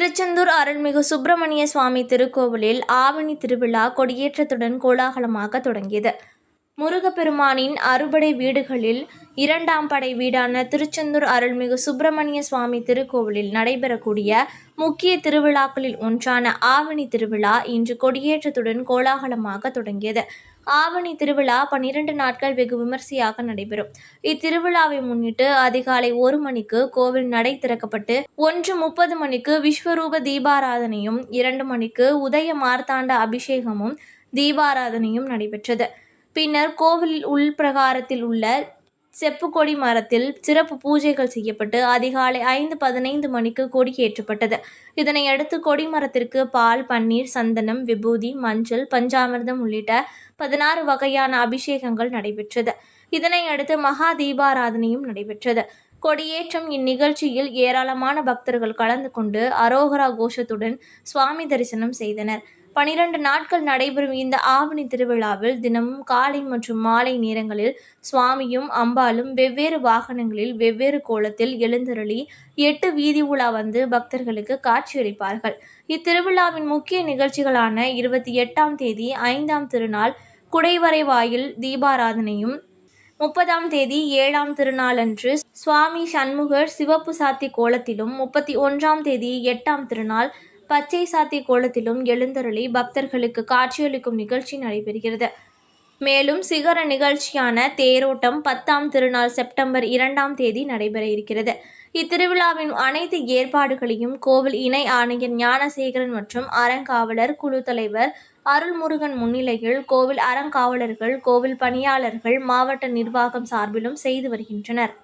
திருச்செந்தூர் அருள்மிகு சுப்பிரமணிய சுவாமி திருக்கோவிலில் ஆவணி திருவிழா கொடியேற்றத்துடன் கோலாகலமாக தொடங்கியது. முருகப்பெருமானின் அறுபடை வீடுகளில் இரண்டாம் படை வீடான திருச்செந்தூர் அருள்மிகு சுப்பிரமணிய சுவாமி திருக்கோவிலில் நடைபெறக்கூடிய முக்கிய திருவிழாக்களில் ஒன்றான ஆவணி திருவிழா இன்று கொடியேற்றத்துடன் கோலாகலமாக தொடங்கியது. ஆவணி திருவிழா 12 நாட்கள் வெகு விமரிசையாக நடைபெறும். இத்திருவிழாவை முன்னிட்டு அதிகாலை 1 மணிக்கு கோவில் நடை திறக்கப்பட்டு 1:30 மணிக்கு விஸ்வரூப தீபாராதனையும் 2 மணிக்கு உதய மார்த்தாண்ட அபிஷேகமும் தீபாராதனையும் நடைபெற்றது. பின்னர் கோவில் உள்பிரகாரத்தில் உள்ள செப்புக்கொடி மரத்தில் சிறப்பு பூஜைகள் செய்யப்பட்டு அதிகாலை 5:15 மணிக்கு கொடி ஏற்றப்பட்டது. இதனையடுத்து கொடிமரத்திற்கு பால், பன்னீர், சந்தனம், விபூதி, மஞ்சள், பஞ்சாமிர்தம் உள்ளிட்ட 16 வகையான அபிஷேகங்கள் நடைபெற்றது. இதனையடுத்து மகா தீபாராதனையும் நடைபெற்றது. கொடியேற்றம் இந்நிகழ்ச்சியில் ஏராளமான பக்தர்கள் கலந்து கொண்டு அரோகரா கோஷத்துடன் சுவாமி தரிசனம் செய்தனர். 12 நாட்கள் நடைபெறும் இந்த ஆவணி திருவிழாவில் தினமும் காலை மற்றும் மாலை நேரங்களில் சுவாமியும் அம்பாளும் வெவ்வேறு வாகனங்களில் வெவ்வேறு கோலத்தில் எழுந்தருளி 8 வீதி உலா வந்து பக்தர்களுக்கு காட்சியளிப்பார்கள். இத்திருவிழாவின் முக்கிய நிகழ்ச்சிகளான 28ஆம் தேதி 5ஆம் திருநாள் குடைவரை வாயில் தீபாராதனையும், 30ஆம் தேதி 7ஆம் திருநாளன்று சுவாமி சண்முகர் சிவப்பு சாத்தி கோலத்திலும், 31ஆம் தேதி 8ஆம் திருநாள் பச்சை சாத்தி கோலத்திலும் எழுந்தருளி பக்தர்களுக்கு காட்சியளிக்கும் நிகழ்ச்சி நடைபெறுகிறது. மேலும் சிகர நிகழ்ச்சியான தேரோட்டம் 10ஆம் திருநாள் செப்டம்பர் 2ஆம் தேதி நடைபெற இருக்கிறது. இத்திருவிழாவின் அனைத்து ஏற்பாடுகளையும் கோவில் இணை ஆணையர் ஞானசேகரன் மற்றும் அறங்காவலர் குழு தலைவர் அருள்முருகன் முன்னிலையில் கோவில் அறங்காவலர்கள், கோவில் பணியாளர்கள், மாவட்ட நிர்வாகம் சார்பிலும் செய்து வருகின்றனர்.